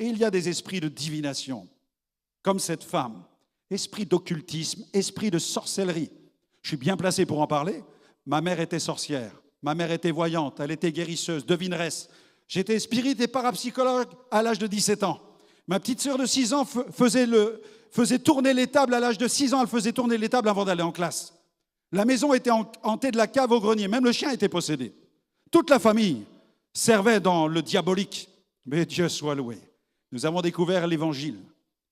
Et il y a des esprits de divination, comme cette femme. Esprit d'occultisme, esprit de sorcellerie. Je suis bien placé pour en parler. Ma mère était sorcière, ma mère était voyante, elle était guérisseuse, devineresse. J'étais spirit et parapsychologue à l'âge de 17 ans. Ma petite sœur de 6 ans faisait tourner les tables à l'âge de 6 ans, elle faisait tourner les tables avant d'aller en classe. La maison était hantée de la cave au grenier, même le chien était possédé. Toute la famille servait dans le diabolique. Mais Dieu soit loué. Nous avons découvert l'Évangile.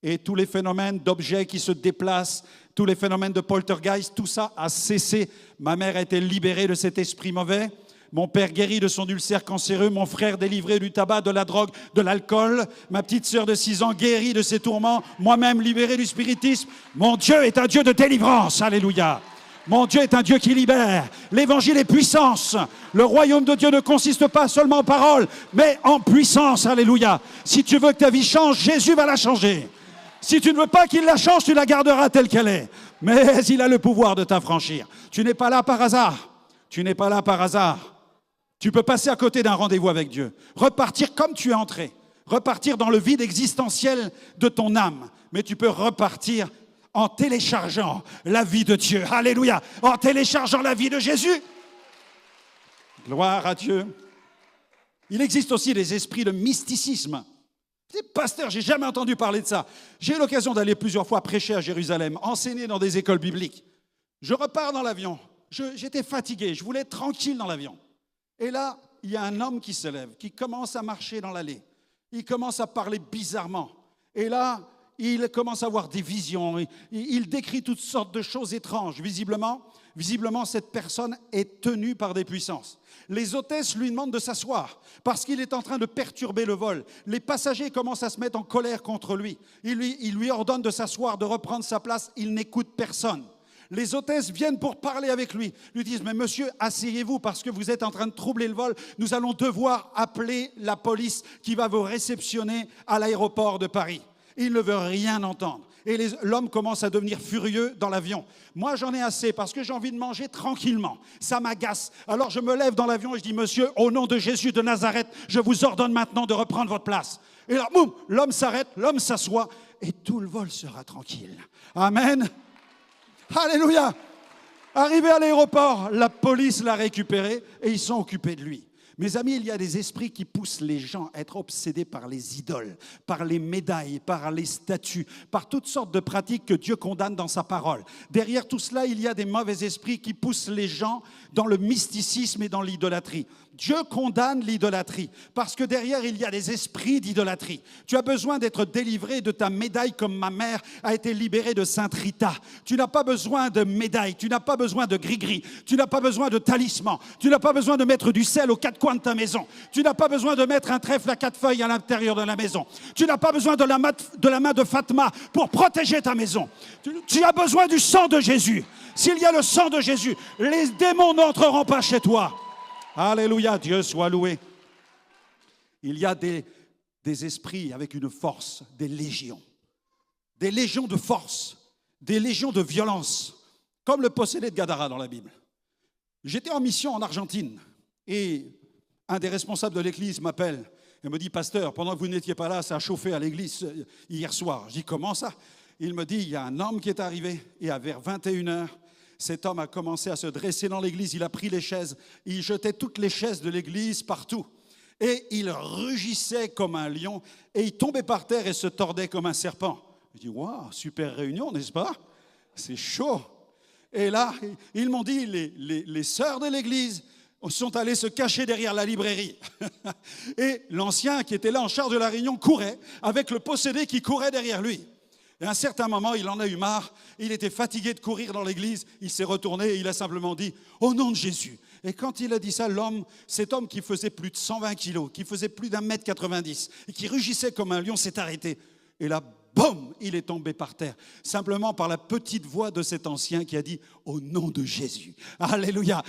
Et tous les phénomènes d'objets qui se déplacent, tous les phénomènes de poltergeist, tout ça a cessé. Ma mère a été libérée de cet esprit mauvais. Mon père guéri de son ulcère cancéreux. Mon frère délivré du tabac, de la drogue, de l'alcool. Ma petite sœur de 6 ans guérie de ses tourments. Moi-même libéré du spiritisme. Mon Dieu est un Dieu de délivrance. Alléluia. Mon Dieu est un Dieu qui libère. L'évangile est puissance. Le royaume de Dieu ne consiste pas seulement en paroles, mais en puissance. Alléluia. Si tu veux que ta vie change, Jésus va la changer. Si tu ne veux pas qu'il la change, tu la garderas telle qu'elle est. Mais il a le pouvoir de t'affranchir. Tu n'es pas là par hasard. Tu n'es pas là par hasard. Tu peux passer à côté d'un rendez-vous avec Dieu. Repartir comme tu es entré. Repartir dans le vide existentiel de ton âme. Mais tu peux repartir en téléchargeant la vie de Dieu. Alléluia. En téléchargeant la vie de Jésus. Gloire à Dieu. Il existe aussi des esprits de mysticisme. Pasteur, j'ai jamais entendu parler de ça. J'ai eu l'occasion d'aller plusieurs fois prêcher à Jérusalem, enseigner dans des écoles bibliques. Je repars dans l'avion. J'étais fatigué, je voulais être tranquille dans l'avion. Et là, il y a un homme qui se lève, qui commence à marcher dans l'allée. Il commence à parler bizarrement. Et là, il commence à avoir des visions. Il décrit toutes sortes de choses étranges. Visiblement, cette personne est tenue par des puissances. Les hôtesses lui demandent de s'asseoir parce qu'il est en train de perturber le vol. Les passagers commencent à se mettre en colère contre lui. Il lui ordonne de s'asseoir, de reprendre sa place. Il n'écoute personne. Les hôtesses viennent pour parler avec lui. Lui disent, mais monsieur, asseyez-vous parce que vous êtes en train de troubler le vol. Nous allons devoir appeler la police qui va vous réceptionner à l'aéroport de Paris. Il ne veut rien entendre. Et l'homme commence à devenir furieux dans l'avion. Moi, j'en ai assez parce que j'ai envie de manger tranquillement. Ça m'agace. Alors, je me lève dans l'avion et je dis, monsieur, au nom de Jésus de Nazareth, je vous ordonne maintenant de reprendre votre place. Et là, boum, l'homme s'arrête, l'homme s'assoit et tout le vol sera tranquille. Amen. Alléluia. Arrivé à l'aéroport, la police l'a récupéré et ils sont occupés de lui. Mes amis, il y a des esprits qui poussent les gens à être obsédés par les idoles, par les médailles, par les statues, par toutes sortes de pratiques que Dieu condamne dans sa parole. Derrière tout cela, il y a des mauvais esprits qui poussent les gens dans le mysticisme et dans l'idolâtrie. Dieu condamne l'idolâtrie parce que derrière, il y a des esprits d'idolâtrie. Tu as besoin d'être délivré de ta médaille comme ma mère a été libérée de Sainte Rita. Tu n'as pas besoin de médaille, tu n'as pas besoin de gris-gris, tu n'as pas besoin de talisman, tu n'as pas besoin de mettre du sel aux 4 coins de ta maison. Tu n'as pas besoin de mettre un trèfle à 4 feuilles à l'intérieur de la maison. Tu n'as pas besoin de la main de Fatma pour protéger ta maison. Tu as besoin du sang de Jésus. S'il y a le sang de Jésus, les démons n'entreront pas chez toi. Alléluia, Dieu soit loué. Il y a des esprits avec une force, des légions de force, des légions de violence, comme le possédé de Gadara dans la Bible. J'étais en mission en Argentine et un des responsables de l'église m'appelle et me dit, pasteur, pendant que vous n'étiez pas là, ça a chauffé à l'église hier soir. Je dis, comment ça? Il me dit, il y a un homme qui est arrivé et vers 21h, cet homme a commencé à se dresser dans l'église, il a pris les chaises, il jetait toutes les chaises de l'église partout. Et il rugissait comme un lion et il tombait par terre et se tordait comme un serpent. Je dis, waouh, super réunion, n'est-ce pas? C'est chaud. Et là, ils m'ont dit, les sœurs de l'église sont allées se cacher derrière la librairie. Et l'ancien qui était là en charge de la réunion courait avec le possédé qui courait derrière lui. Et à un certain moment, il en a eu marre, il était fatigué de courir dans l'église, il s'est retourné et il a simplement dit « Au nom de Jésus ». Et quand il a dit ça, cet homme qui faisait plus de 120 kilos, qui faisait plus d'1m90 et qui rugissait comme un lion s'est arrêté. Et là, boum, il est tombé par terre, simplement par la petite voix de cet ancien qui a dit « Au nom de Jésus ». Alléluia,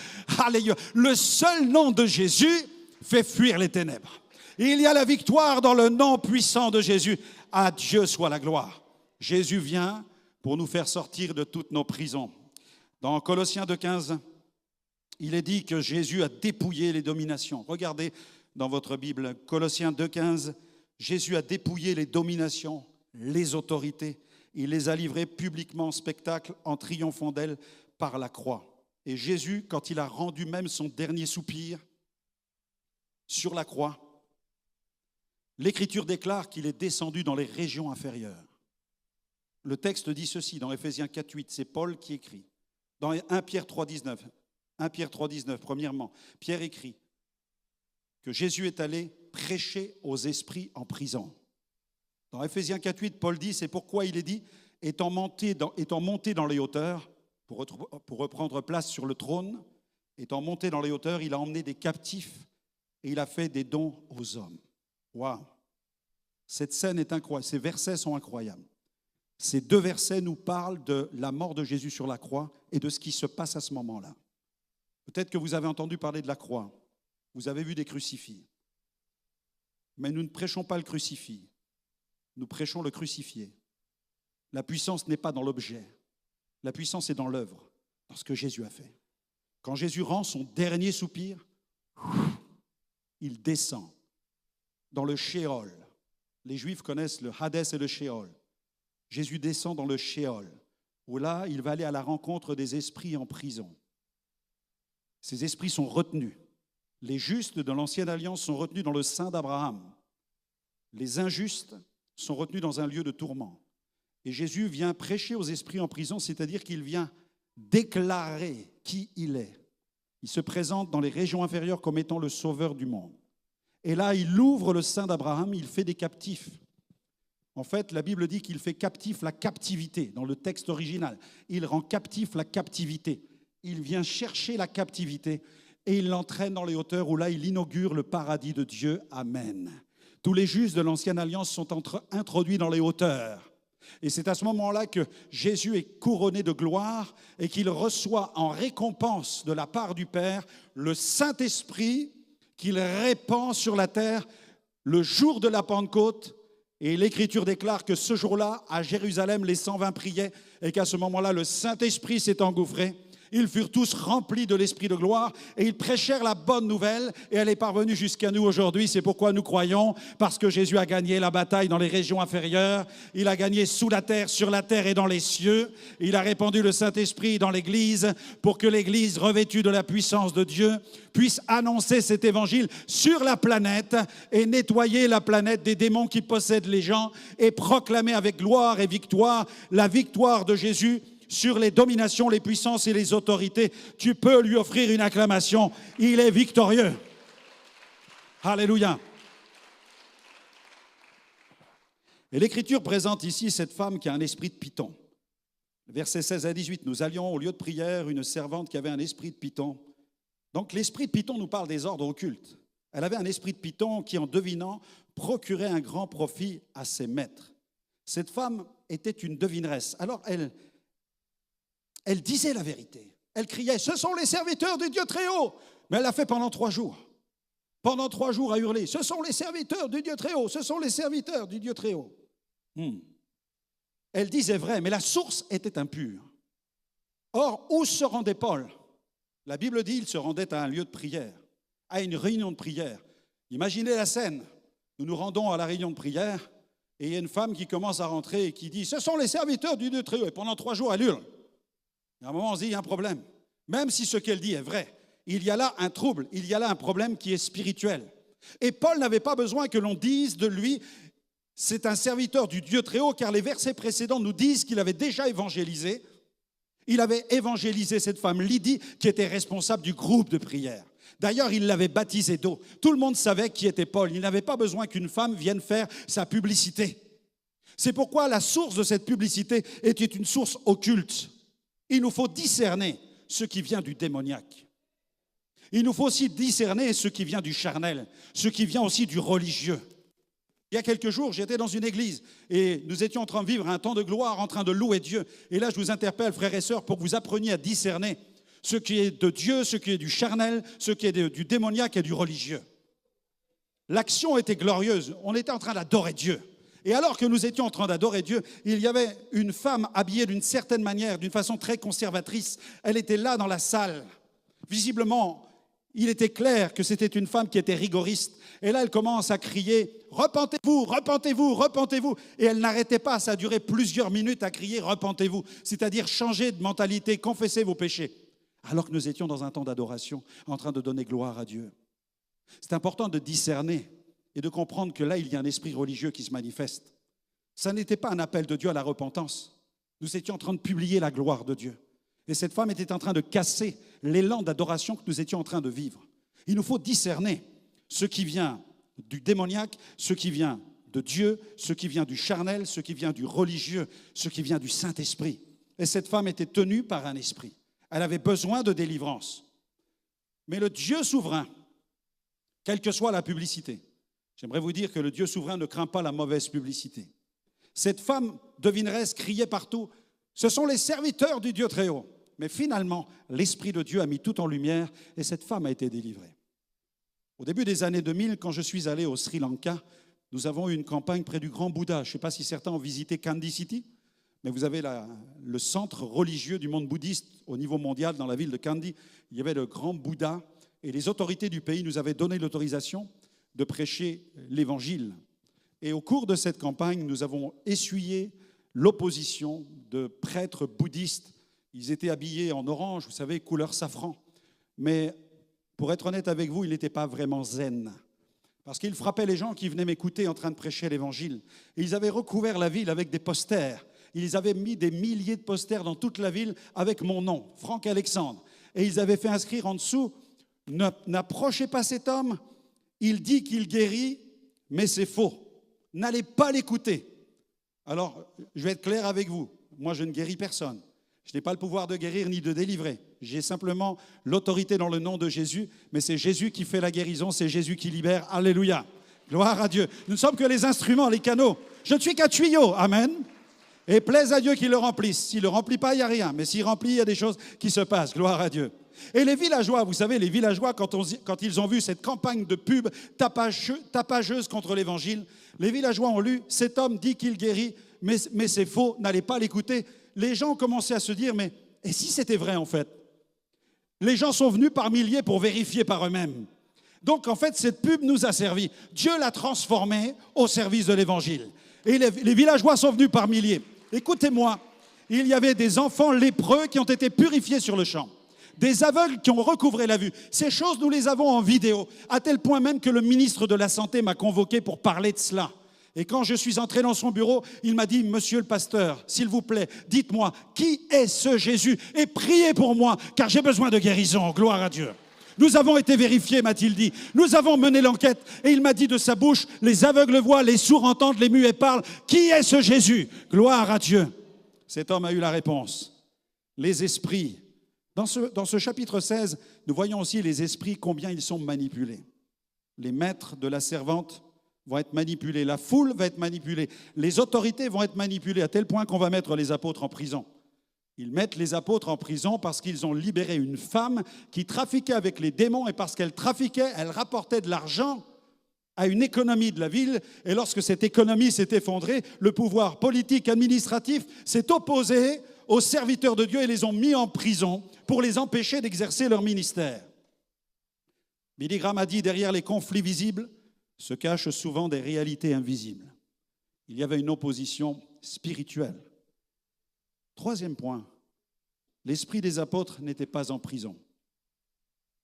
alléluia. Le seul nom de Jésus fait fuir les ténèbres. Et il y a la victoire dans le nom puissant de Jésus. À Dieu soit la gloire. Jésus vient pour nous faire sortir de toutes nos prisons. Dans Colossiens 2,15, il est dit que Jésus a dépouillé les dominations. Regardez dans votre Bible, Colossiens 2,15, Jésus a dépouillé les dominations, les autorités. Il les a livrées publiquement en spectacle en triomphant d'elles par la croix. Et Jésus, quand il a rendu même son dernier soupir sur la croix, l'Écriture déclare qu'il est descendu dans les régions inférieures. Le texte dit ceci dans Éphésiens 4,8, c'est Paul qui écrit. Dans 1 Pierre 3,19, premièrement, Pierre écrit que Jésus est allé prêcher aux esprits en prison. Dans Éphésiens 4,8, Paul dit, c'est pourquoi il est dit, étant monté dans les hauteurs, pour reprendre place sur le trône, étant monté dans les hauteurs, il a emmené des captifs et il a fait des dons aux hommes. Waouh! Cette scène est incroyable, ces versets sont incroyables. Ces deux versets nous parlent de la mort de Jésus sur la croix et de ce qui se passe à ce moment-là. Peut-être que vous avez entendu parler de la croix, vous avez vu des crucifix. Mais nous ne prêchons pas le crucifix, nous prêchons le crucifié. La puissance n'est pas dans l'objet, la puissance est dans l'œuvre, dans ce que Jésus a fait. Quand Jésus rend son dernier soupir, il descend dans le Shéol. Les Juifs connaissent le Hadès et le Shéol. Jésus descend dans le Shéol, où là, il va aller à la rencontre des esprits en prison. Ces esprits sont retenus. Les justes de l'Ancienne Alliance sont retenus dans le sein d'Abraham. Les injustes sont retenus dans un lieu de tourment. Et Jésus vient prêcher aux esprits en prison, c'est-à-dire qu'il vient déclarer qui il est. Il se présente dans les régions inférieures comme étant le sauveur du monde. Et là, il ouvre le sein d'Abraham, il fait des captifs. En fait, la Bible dit qu'il fait captif la captivité, dans le texte original. Il rend captif la captivité. Il vient chercher la captivité et il l'entraîne dans les hauteurs où là, il inaugure le paradis de Dieu. Amen. Tous les justes de l'Ancienne Alliance sont introduits dans les hauteurs. Et c'est à ce moment-là que Jésus est couronné de gloire et qu'il reçoit en récompense de la part du Père le Saint-Esprit qu'il répand sur la terre le jour de la Pentecôte. Et l'Écriture déclare que ce jour-là, à Jérusalem, les 120 priaient et qu'à ce moment-là, le Saint-Esprit s'est engouffré. Ils furent tous remplis de l'Esprit de gloire et ils prêchèrent la bonne nouvelle et elle est parvenue jusqu'à nous aujourd'hui. C'est pourquoi nous croyons, parce que Jésus a gagné la bataille dans les régions inférieures. Il a gagné sous la terre, sur la terre et dans les cieux. Il a répandu le Saint-Esprit dans l'Église pour que l'Église, revêtue de la puissance de Dieu, puisse annoncer cet évangile sur la planète et nettoyer la planète des démons qui possèdent les gens et proclamer avec gloire et victoire la victoire de Jésus sur les dominations, les puissances et les autorités. Tu peux lui offrir une acclamation. Il est victorieux. Alléluia. Et l'Écriture présente ici cette femme qui a un esprit de python. Versets 16 à 18, nous allions au lieu de prière, une servante qui avait un esprit de python. Donc l'esprit de python nous parle des ordres occultes. Elle avait un esprit de python qui, en devinant, procurait un grand profit à ses maîtres. Cette femme était une devineresse. Alors elle disait la vérité. Elle criait, ce sont les serviteurs du Dieu très haut. Mais elle l'a fait pendant 3 jours. Pendant 3 jours à hurler, ce sont les serviteurs du Dieu très haut, ce sont les serviteurs du Dieu très haut. Elle disait vrai, mais la source était impure. Or, où se rendait Paul? La Bible dit qu'il se rendait à un lieu de prière, à une réunion de prière. Imaginez la scène. Nous nous rendons à la réunion de prière et il y a une femme qui commence à rentrer et qui dit, ce sont les serviteurs du Dieu très haut. Et pendant 3 jours, elle hurle. À un moment, on se dit, il y a un problème. Même si ce qu'elle dit est vrai, il y a là un trouble, il y a là un problème qui est spirituel. Et Paul n'avait pas besoin que l'on dise de lui, c'est un serviteur du Dieu très haut, car les versets précédents nous disent qu'il avait déjà évangélisé. Il avait évangélisé cette femme Lydie, qui était responsable du groupe de prière. D'ailleurs, il l'avait baptisée d'eau. Tout le monde savait qui était Paul. Il n'avait pas besoin qu'une femme vienne faire sa publicité. C'est pourquoi la source de cette publicité était une source occulte. Il nous faut discerner ce qui vient du démoniaque. Il nous faut aussi discerner ce qui vient du charnel, ce qui vient aussi du religieux. Il y a quelques jours, j'étais dans une église et nous étions en train de vivre un temps de gloire, en train de louer Dieu. Et là, je vous interpelle, frères et sœurs, pour que vous appreniez à discerner ce qui est de Dieu, ce qui est du charnel, ce qui est du démoniaque et du religieux. L'action était glorieuse. On était en train d'adorer Dieu. Et alors que nous étions en train d'adorer Dieu, il y avait une femme habillée d'une certaine manière, d'une façon très conservatrice. Elle était là dans la salle. Visiblement, il était clair que c'était une femme qui était rigoriste. Et là, elle commence à crier, repentez-vous, repentez-vous, repentez-vous. Et elle n'arrêtait pas, ça a duré plusieurs minutes à crier repentez-vous, c'est-à-dire changez de mentalité, confessez vos péchés. Alors que nous étions dans un temps d'adoration, en train de donner gloire à Dieu. C'est important de discerner et de comprendre que là, il y a un esprit religieux qui se manifeste. Ça n'était pas un appel de Dieu à la repentance. Nous étions en train de publier la gloire de Dieu. Et cette femme était en train de casser l'élan d'adoration que nous étions en train de vivre. Il nous faut discerner ce qui vient du démoniaque, ce qui vient de Dieu, ce qui vient du charnel, ce qui vient du religieux, ce qui vient du Saint-Esprit. Et cette femme était tenue par un esprit. Elle avait besoin de délivrance. Mais le Dieu souverain, quelle que soit la publicité, j'aimerais vous dire que le Dieu souverain ne craint pas la mauvaise publicité. Cette femme devineresse criait partout, ce sont les serviteurs du Dieu très haut. Mais finalement, l'Esprit de Dieu a mis tout en lumière et cette femme a été délivrée. Au début des années 2000, quand je suis allé au Sri Lanka, nous avons eu une campagne près du Grand Bouddha. Je ne sais pas si certains ont visité Kandy City, mais vous avez le centre religieux du monde bouddhiste au niveau mondial dans la ville de Kandy. Il y avait le Grand Bouddha et les autorités du pays nous avaient donné l'autorisation de prêcher l'Évangile. Et au cours de cette campagne, nous avons essuyé l'opposition de prêtres bouddhistes. Ils étaient habillés en orange, vous savez, couleur safran. Mais pour être honnête avec vous, ils n'étaient pas vraiment zen. Parce qu'ils frappaient les gens qui venaient m'écouter en train de prêcher l'Évangile. Et ils avaient recouvert la ville avec des posters. Ils avaient mis des milliers de posters dans toute la ville avec mon nom, Franck Alexandre. Et ils avaient fait inscrire en dessous, n'approchez pas cet homme, il dit qu'il guérit, mais c'est faux. N'allez pas l'écouter. Alors, je vais être clair avec vous. Moi, je ne guéris personne. Je n'ai pas le pouvoir de guérir ni de délivrer. J'ai simplement l'autorité dans le nom de Jésus, mais c'est Jésus qui fait la guérison, c'est Jésus qui libère. Alléluia. Gloire à Dieu. Nous ne sommes que les instruments, les canaux. Je ne suis qu'un tuyau. Amen. Et plaise à Dieu qu'il le remplisse. S'il ne le remplit pas, il n'y a rien. Mais s'il remplit, il y a des choses qui se passent. Gloire à Dieu. Et les villageois, vous savez, les villageois, quand ils ont vu cette campagne de pub tapageuse contre l'Évangile, les villageois ont lu « Cet homme dit qu'il guérit, mais c'est faux, n'allez pas l'écouter ». Les gens ont commencé à se dire « Mais et si c'était vrai en fait ?» Les gens sont venus par milliers pour vérifier par eux-mêmes. Donc en fait, cette pub nous a servi. Dieu l'a transformée au service de l'Évangile. Et les villageois sont venus par milliers. Écoutez-moi, il y avait des enfants lépreux qui ont été purifiés sur le champ. Des aveugles qui ont recouvré la vue. Ces choses, nous les avons en vidéo, à tel point même que le ministre de la Santé m'a convoqué pour parler de cela. Et quand je suis entré dans son bureau, il m'a dit « Monsieur le pasteur, s'il vous plaît, dites-moi, qui est ce Jésus? Et priez pour moi, car j'ai besoin de guérison. Gloire à Dieu. » Nous avons été vérifiés, m'a-t-il dit. Nous avons mené l'enquête. Et il m'a dit de sa bouche, les aveugles voient, les sourds entendent, les muets parlent. Qui est ce Jésus? Gloire à Dieu. Cet homme a eu la réponse. Les esprits. Dans ce chapitre 16, nous voyons aussi les esprits, combien ils sont manipulés. Les maîtres de la servante vont être manipulés. La foule va être manipulée. Les autorités vont être manipulées à tel point qu'on va mettre les apôtres en prison. Ils mettent les apôtres en prison parce qu'ils ont libéré une femme qui trafiquait avec les démons et parce qu'elle trafiquait, elle rapportait de l'argent à une économie de la ville. Et lorsque cette économie s'est effondrée, le pouvoir politique, administratif s'est opposé aux serviteurs de Dieu et les ont mis en prison pour les empêcher d'exercer leur ministère. Billy Graham a dit, derrière les conflits visibles se cachent souvent des réalités invisibles. Il y avait une opposition spirituelle. Troisième point, l'esprit des apôtres n'était pas en prison.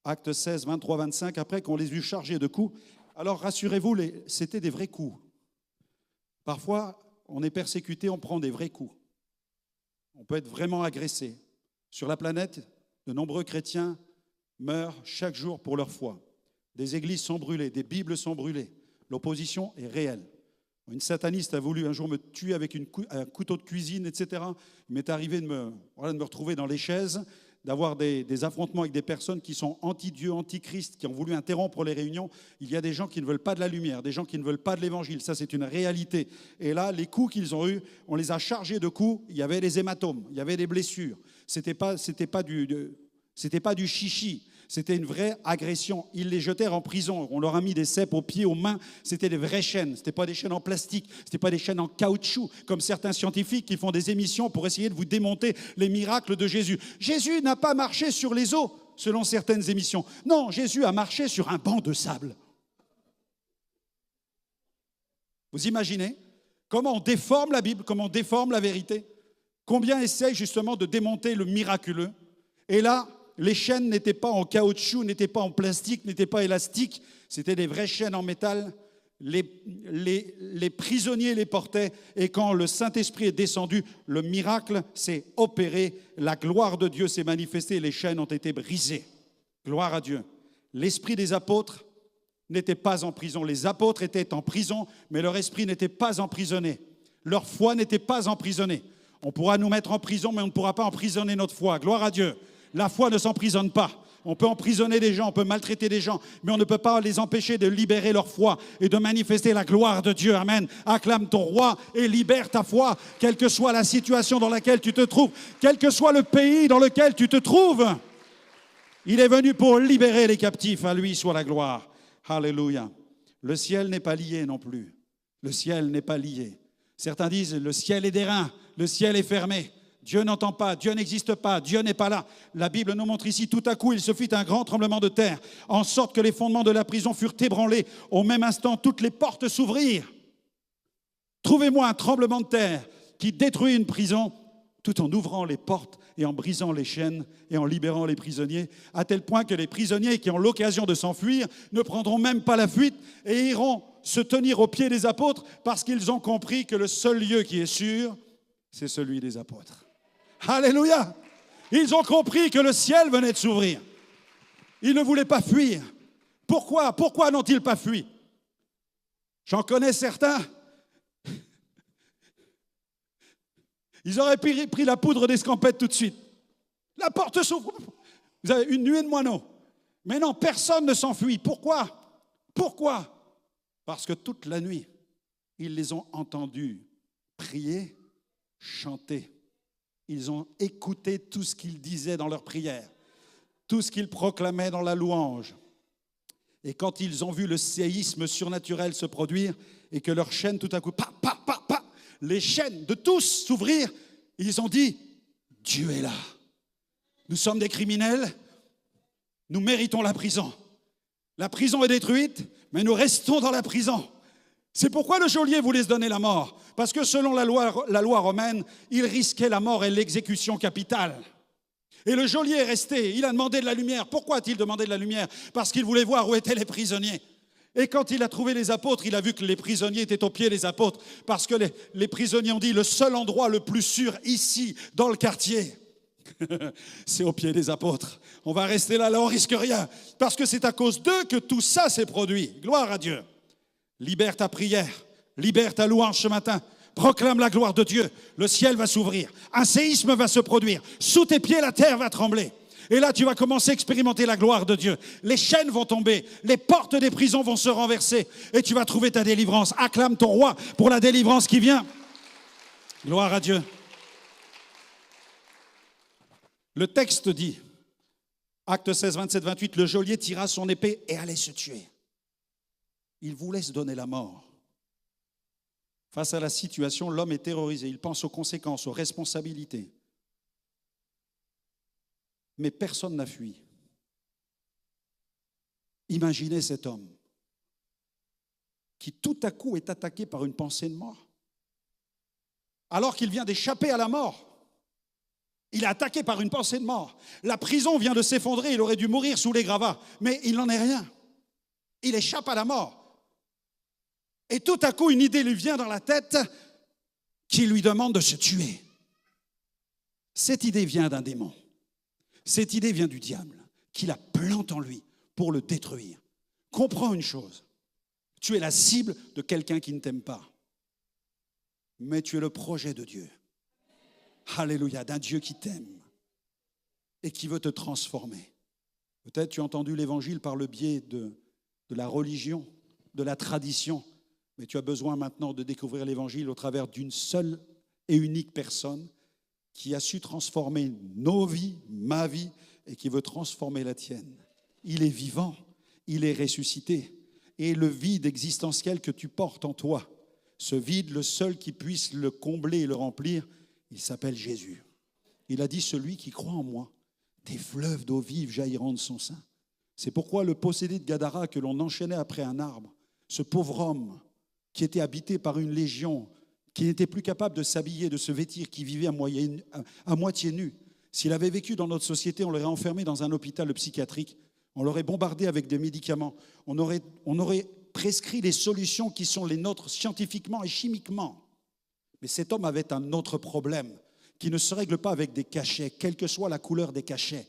Actes 16, 23, 25, après qu'on les eut chargés de coups, alors rassurez-vous, c'était des vrais coups. Parfois, on est persécuté, on prend des vrais coups. On peut être vraiment agressé. Sur la planète, de nombreux chrétiens meurent chaque jour pour leur foi. Des églises sont brûlées, des Bibles sont brûlées. L'opposition est réelle. Une sataniste a voulu un jour me tuer avec un couteau de cuisine, etc. Il m'est arrivé de me retrouver dans les chaises, d'avoir des affrontements avec des personnes qui sont anti-Dieu, anti-Christ, qui ont voulu interrompre les réunions. Il y a des gens qui ne veulent pas de la lumière, des gens qui ne veulent pas de l'évangile. Ça, c'est une réalité. Et là, les coups qu'ils ont eus, on les a chargés de coups. Il y avait des hématomes, il y avait des blessures. C'était pas du chichi. C'était une vraie agression. Ils les jetèrent en prison. On leur a mis des cèpes aux pieds, aux mains. C'était des vraies chaînes. Ce n'étaient pas des chaînes en plastique. Ce n'étaient pas des chaînes en caoutchouc, comme certains scientifiques qui font des émissions pour essayer de vous démonter les miracles de Jésus. Jésus n'a pas marché sur les eaux, selon certaines émissions. Non, Jésus a marché sur un banc de sable. Vous imaginez comment on déforme la Bible, comment on déforme la vérité? Combien essayent justement de démonter le miraculeux? Et là, les chaînes n'étaient pas en caoutchouc, n'étaient pas en plastique, n'étaient pas élastiques, c'était des vraies chaînes en métal. Les prisonniers les portaient, et quand le Saint-Esprit est descendu, le miracle s'est opéré, la gloire de Dieu s'est manifestée, les chaînes ont été brisées. Gloire à Dieu. L'esprit des apôtres n'était pas en prison. Les apôtres étaient en prison, mais leur esprit n'était pas emprisonné. Leur foi n'était pas emprisonnée. On pourra nous mettre en prison, mais on ne pourra pas emprisonner notre foi. Gloire à Dieu. La foi ne s'emprisonne pas. On peut emprisonner des gens, on peut maltraiter des gens, mais on ne peut pas les empêcher de libérer leur foi et de manifester la gloire de Dieu. Amen. Acclame ton roi et libère ta foi, quelle que soit la situation dans laquelle tu te trouves, quel que soit le pays dans lequel tu te trouves. Il est venu pour libérer les captifs. À lui soit la gloire. Alléluia. Le ciel n'est pas lié non plus. Le ciel n'est pas lié. Certains disent le ciel est d'airain, le ciel est fermé. Dieu n'entend pas, Dieu n'existe pas, Dieu n'est pas là. La Bible nous montre ici, tout à coup, il se fit un grand tremblement de terre, en sorte que les fondements de la prison furent ébranlés. Au même instant, toutes les portes s'ouvrirent. Trouvez-moi un tremblement de terre qui détruit une prison, tout en ouvrant les portes et en brisant les chaînes et en libérant les prisonniers, à tel point que les prisonniers qui ont l'occasion de s'enfuir ne prendront même pas la fuite et iront se tenir aux pieds des apôtres parce qu'ils ont compris que le seul lieu qui est sûr, c'est celui des apôtres. Alléluia! Ils ont compris que le ciel venait de s'ouvrir. Ils ne voulaient pas fuir. Pourquoi? Pourquoi n'ont-ils pas fui? J'en connais certains. Ils auraient pris la poudre d'escampette tout de suite. La porte s'ouvre. Vous avez une nuée de moineaux. Mais non, personne ne s'enfuit. Pourquoi? Pourquoi? Parce que toute la nuit, ils les ont entendus prier, chanter. Ils ont écouté tout ce qu'ils disaient dans leur prière, tout ce qu'ils proclamaient dans la louange. Et quand ils ont vu le séisme surnaturel se produire et que leurs chaînes tout à coup, les chaînes de tous s'ouvrir, ils ont dit, Dieu est là. Nous sommes des criminels, nous méritons la prison. La prison est détruite, mais nous restons dans la prison. C'est pourquoi le geôlier voulait se donner la mort. Parce que selon la loi romaine, il risquait la mort et l'exécution capitale. Et le geôlier est resté, il a demandé de la lumière. Pourquoi a-t-il demandé de la lumière? Parce qu'il voulait voir où étaient les prisonniers. Et quand il a trouvé les apôtres, il a vu que les prisonniers étaient aux pieds des apôtres. Parce que les prisonniers ont dit, le seul endroit le plus sûr ici, dans le quartier, c'est aux pieds des apôtres. On va rester là, on risque rien. Parce que c'est à cause d'eux que tout ça s'est produit. Gloire à Dieu. Libère ta prière, libère ta louange ce matin. Proclame la gloire de Dieu. Le ciel va s'ouvrir. Un séisme va se produire. Sous tes pieds, la terre va trembler. Et là, tu vas commencer à expérimenter la gloire de Dieu. Les chaînes vont tomber. Les portes des prisons vont se renverser. Et tu vas trouver ta délivrance. Acclame ton roi pour la délivrance qui vient. Gloire à Dieu. Le texte dit, Actes 16, 27, 28, le geôlier tira son épée et allait se tuer. Il voulait se donner la mort. Face à la situation, l'homme est terrorisé. Il pense aux conséquences, aux responsabilités. Mais personne n'a fui. Imaginez cet homme qui tout à coup est attaqué par une pensée de mort. Alors qu'il vient d'échapper à la mort. Il est attaqué par une pensée de mort. La prison vient de s'effondrer, il aurait dû mourir sous les gravats. Mais il n'en est rien. Il échappe à la mort. Et tout à coup, une idée lui vient dans la tête qui lui demande de se tuer. Cette idée vient d'un démon. Cette idée vient du diable qui la plante en lui pour le détruire. Comprends une chose, tu es la cible de quelqu'un qui ne t'aime pas, mais tu es le projet de Dieu. Alléluia, d'un Dieu qui t'aime et qui veut te transformer. Peut-être tu as entendu l'évangile par le biais de la religion, de la tradition, mais tu as besoin maintenant de découvrir l'évangile au travers d'une seule et unique personne qui a su transformer nos vies, ma vie, et qui veut transformer la tienne. Il est vivant, il est ressuscité. Et le vide existentiel que tu portes en toi, ce vide, le seul qui puisse le combler et le remplir, il s'appelle Jésus. Il a dit, celui qui croit en moi, des fleuves d'eau vive jailliront de son sein. C'est pourquoi le possédé de Gadara que l'on enchaînait après un arbre, ce pauvre homme qui était habité par une légion, qui n'était plus capable de s'habiller, de se vêtir, qui vivait à moitié nu. S'il avait vécu dans notre société, on l'aurait enfermé dans un hôpital psychiatrique, on l'aurait bombardé avec des médicaments, on aurait prescrit les solutions qui sont les nôtres scientifiquement et chimiquement. Mais cet homme avait un autre problème qui ne se règle pas avec des cachets, quelle que soit la couleur des cachets.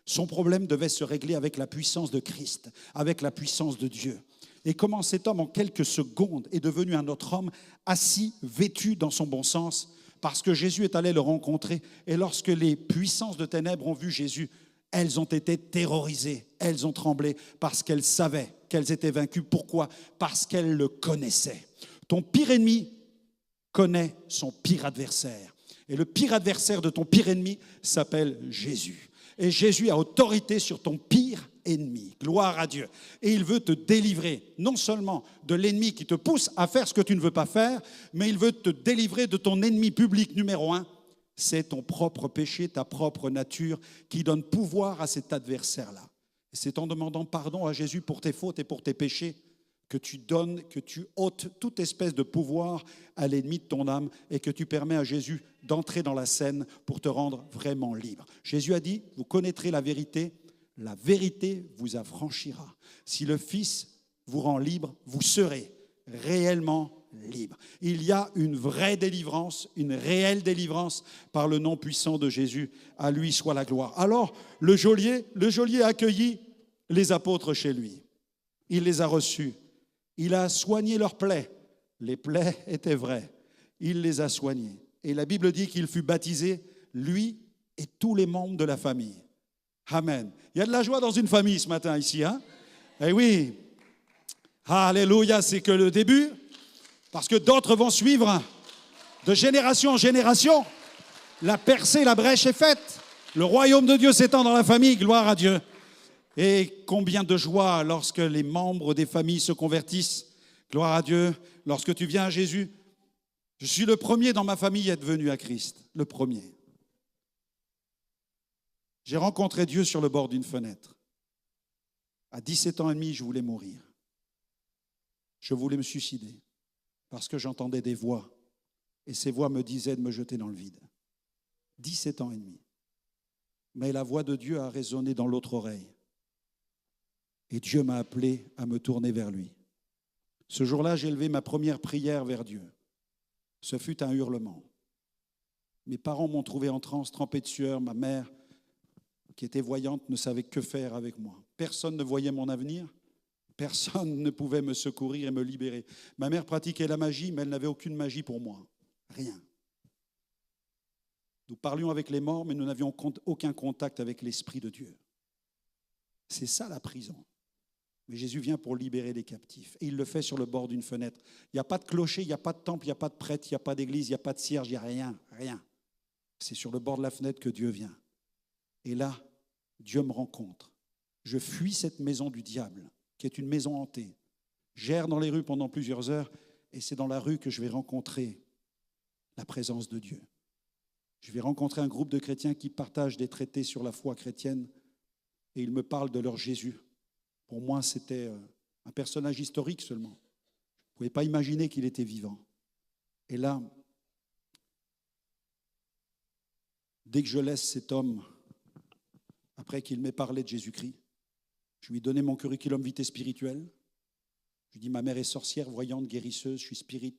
Son problème devait se régler avec la puissance de Christ, avec la puissance de Dieu. Et comment cet homme, en quelques secondes, est devenu un autre homme, assis, vêtu dans son bon sens, parce que Jésus est allé le rencontrer. Et lorsque les puissances de ténèbres ont vu Jésus, elles ont été terrorisées, elles ont tremblé, parce qu'elles savaient qu'elles étaient vaincues. Pourquoi ? Parce qu'elles le connaissaient. Ton pire ennemi connaît son pire adversaire. Et le pire adversaire de ton pire ennemi s'appelle Jésus. Et Jésus a autorité sur ton pire ennemi. Gloire à Dieu. Et il veut te délivrer, non seulement de l'ennemi qui te pousse à faire ce que tu ne veux pas faire, mais il veut te délivrer de ton ennemi public numéro 1. C'est ton propre péché, ta propre nature qui donne pouvoir à cet adversaire-là. Et c'est en demandant pardon à Jésus pour tes fautes et pour tes péchés que tu ôtes toute espèce de pouvoir à l'ennemi de ton âme et que tu permets à Jésus d'entrer dans la scène pour te rendre vraiment libre. Jésus a dit, vous connaîtrez la vérité vous affranchira. Si le Fils vous rend libre, vous serez réellement libre. Il y a une vraie délivrance, une réelle délivrance par le nom puissant de Jésus. À lui soit la gloire. Alors, le geôlier a accueilli les apôtres chez lui. Il les a reçus. Il a soigné leurs plaies. Les plaies étaient vraies. Il les a soignées. Et la Bible dit qu'il fut baptisé, lui et tous les membres de la famille. Amen. Il y a de la joie dans une famille ce matin ici, hein? Eh oui. Alléluia, c'est que le début, parce que d'autres vont suivre de génération en génération. La percée, la brèche est faite. Le royaume de Dieu s'étend dans la famille, gloire à Dieu. Et combien de joie lorsque les membres des familles se convertissent. Gloire à Dieu. Lorsque tu viens à Jésus, je suis le premier dans ma famille à être venu à Christ. Le premier. J'ai rencontré Dieu sur le bord d'une fenêtre. À 17 ans et demi, je voulais mourir. Je voulais me suicider parce que j'entendais des voix. Et ces voix me disaient de me jeter dans le vide. 17 ans et demi. Mais la voix de Dieu a résonné dans l'autre oreille. Et Dieu m'a appelé à me tourner vers lui. Ce jour-là, j'ai élevé ma première prière vers Dieu. Ce fut un hurlement. Mes parents m'ont trouvé en transe, trempé de sueur. Ma mère, qui était voyante, ne savait que faire avec moi. Personne ne voyait mon avenir. Personne ne pouvait me secourir et me libérer. Ma mère pratiquait la magie, mais elle n'avait aucune magie pour moi. Rien. Nous parlions avec les morts, mais nous n'avions aucun contact avec l'Esprit de Dieu. C'est ça la prison. Mais Jésus vient pour libérer les captifs. Et il le fait sur le bord d'une fenêtre. Il n'y a pas de clocher, il n'y a pas de temple, il n'y a pas de prêtre, il n'y a pas d'église, il n'y a pas de cierge, il n'y a rien, rien. C'est sur le bord de la fenêtre que Dieu vient. Et là, Dieu me rencontre. Je fuis cette maison du diable, qui est une maison hantée. J'erre dans les rues pendant plusieurs heures, et c'est dans la rue que je vais rencontrer la présence de Dieu. Je vais rencontrer un groupe de chrétiens qui partagent des traités sur la foi chrétienne, et ils me parlent de leur Jésus. Pour moi, c'était un personnage historique seulement. Je ne pouvais pas imaginer qu'il était vivant. Et là, dès que je laisse cet homme, après qu'il m'ait parlé de Jésus-Christ, je lui ai donné mon curriculum vitae spirituel. Je lui ai dit, ma mère est sorcière, voyante, guérisseuse, je suis spirit,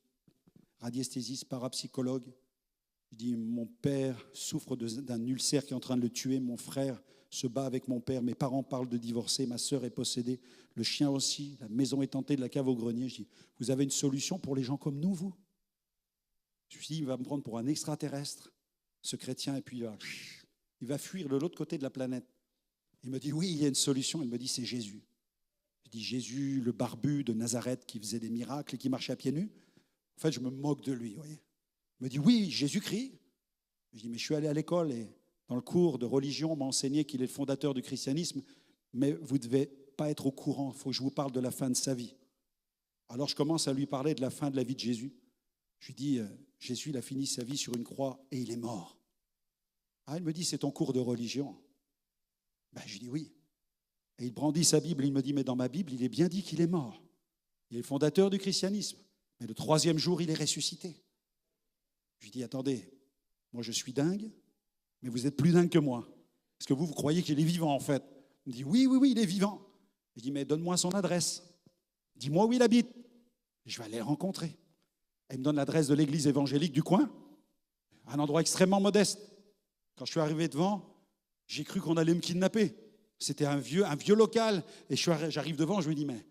radiesthésiste, parapsychologue. Je lui ai dit, mon père souffre d'un ulcère qui est en train de le tuer, mon frère se bat avec mon père, mes parents parlent de divorcer, ma sœur est possédée, le chien aussi, la maison est tentée de la cave au grenier. Je dis, vous avez une solution pour les gens comme nous, vous? Je me suis dit, il va me prendre pour un extraterrestre, ce chrétien, et puis il va fuir de l'autre côté de la planète. Il me dit, oui, il y a une solution. Il me dit, c'est Jésus. Je dis, Jésus, le barbu de Nazareth qui faisait des miracles et qui marchait à pieds nus. En fait, je me moque de lui, vous voyez. Il me dit, oui, Jésus-Christ. Je dis, mais je suis allé à l'école et dans le cours de religion, on m'a enseigné qu'il est le fondateur du christianisme, mais vous ne devez pas être au courant, il faut que je vous parle de la fin de sa vie. Alors je commence à lui parler de la fin de la vie de Jésus. Je lui dis, Jésus, il a fini sa vie sur une croix et il est mort. Ah, il me dit, c'est ton cours de religion. Je lui dis, oui. Et il brandit sa Bible, il me dit, mais dans ma Bible, il est bien dit qu'il est mort. Il est le fondateur du christianisme. Mais le troisième jour, il est ressuscité. Je lui dis, attendez, moi je suis dingue, mais vous êtes plus dingue que moi. Est-ce que vous croyez qu'il est vivant en fait? Il me dit, oui, oui, oui, il est vivant. Je dis, mais donne-moi son adresse. Dis-moi où il habite. Je vais aller le rencontrer. Il me donne l'adresse de l'église évangélique du coin, un endroit extrêmement modeste. Quand je suis arrivé devant, j'ai cru qu'on allait me kidnapper. C'était un vieux local. Et j'arrive devant, je me dis, mais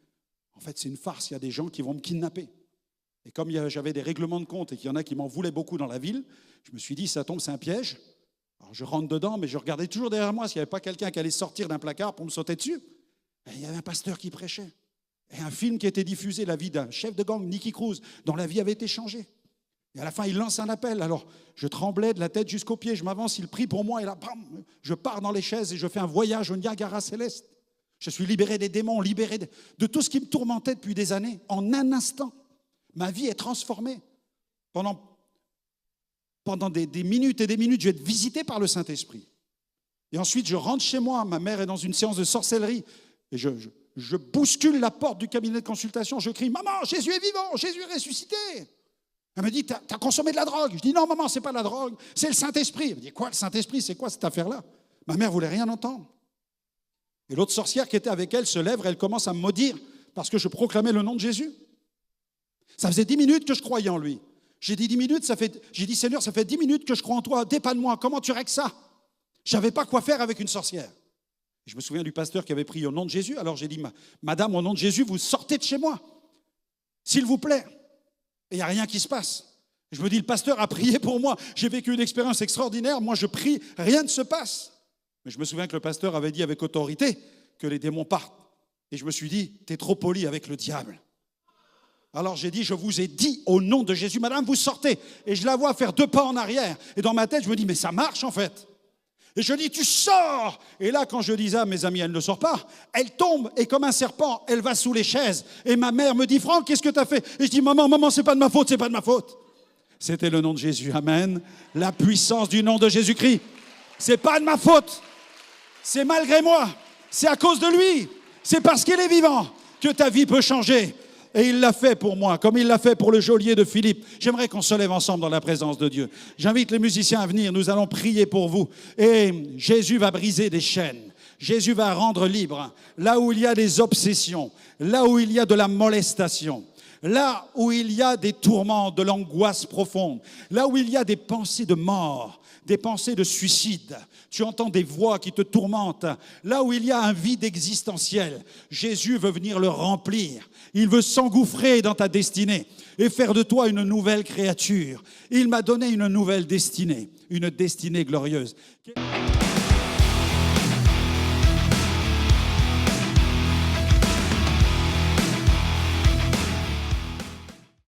en fait, c'est une farce. Il y a des gens qui vont me kidnapper. Et comme j'avais des règlements de compte et qu'il y en a qui m'en voulaient beaucoup dans la ville, je me suis dit, ça tombe, c'est un piège. Alors je rentre dedans, mais je regardais toujours derrière moi s'il n'y avait pas quelqu'un qui allait sortir d'un placard pour me sauter dessus. Et il y avait un pasteur qui prêchait. Et un film qui était diffusé, la vie d'un chef de gang, Nicky Cruz, dont la vie avait été changée. Et à la fin, il lance un appel. Alors, je tremblais de la tête jusqu'aux pieds. Je m'avance, il prie pour moi. Et là, bam, je pars dans les chaises et je fais un voyage au Niagara céleste. Je suis libéré des démons, libéré de tout ce qui me tourmentait depuis des années. En un instant, ma vie est transformée. Pendant des minutes et des minutes, je vais être visité par le Saint-Esprit. Et ensuite, je rentre chez moi. Ma mère est dans une séance de sorcellerie. Et je bouscule la porte du cabinet de consultation. Je crie, maman, Jésus est vivant, Jésus est ressuscité. Elle me dit, t'as consommé de la drogue. Je dis, non, maman, c'est pas la drogue, c'est le Saint-Esprit. Elle me dit, quoi, le Saint-Esprit, c'est quoi cette affaire-là? Ma mère voulait rien entendre. Et l'autre sorcière qui était avec elle se lève et elle commence à me maudire parce que je proclamais le nom de Jésus. Ça faisait 10 minutes que je croyais en lui. J'ai dit 10 minutes, j'ai dit, Seigneur, ça fait 10 minutes que je crois en toi, dépanne-moi, comment tu règles ça? Je savais pas quoi faire avec une sorcière. Je me souviens du pasteur qui avait prié au nom de Jésus. Alors j'ai dit, madame, au nom de Jésus, vous sortez de chez moi. S'il vous plaît. Et il n'y a rien qui se passe. Je me dis, le pasteur a prié pour moi. J'ai vécu une expérience extraordinaire. Moi, je prie, rien ne se passe. Mais je me souviens que le pasteur avait dit avec autorité que les démons partent. Et je me suis dit, t'es trop poli avec le diable. Alors j'ai dit, je vous ai dit au nom de Jésus, madame, vous sortez. Et je la vois faire 2 pas en arrière. Et dans ma tête, je me dis, mais ça marche en fait. Et je dis, tu sors! Et là, quand je dis ça, mes amis, elle ne sort pas. Elle tombe et comme un serpent, elle va sous les chaises. Et ma mère me dit, Franck, qu'est-ce que tu as fait? Et je dis, maman, c'est pas de ma faute, c'est pas de ma faute. C'était le nom de Jésus, amen. La puissance du nom de Jésus-Christ. C'est pas de ma faute. C'est malgré moi. C'est à cause de lui. C'est parce qu'il est vivant que ta vie peut changer. Et il l'a fait pour moi, comme il l'a fait pour le geôlier de Philippe. J'aimerais qu'on se lève ensemble dans la présence de Dieu. J'invite les musiciens à venir, nous allons prier pour vous. Et Jésus va briser des chaînes. Jésus va rendre libre. Là où il y a des obsessions, là où il y a de la molestation, là où il y a des tourments, de l'angoisse profonde, là où il y a des pensées de mort, des pensées de suicide, tu entends des voix qui te tourmentent, là où il y a un vide existentiel, Jésus veut venir le remplir. Il veut s'engouffrer dans ta destinée et faire de toi une nouvelle créature. Il m'a donné une nouvelle destinée, une destinée glorieuse.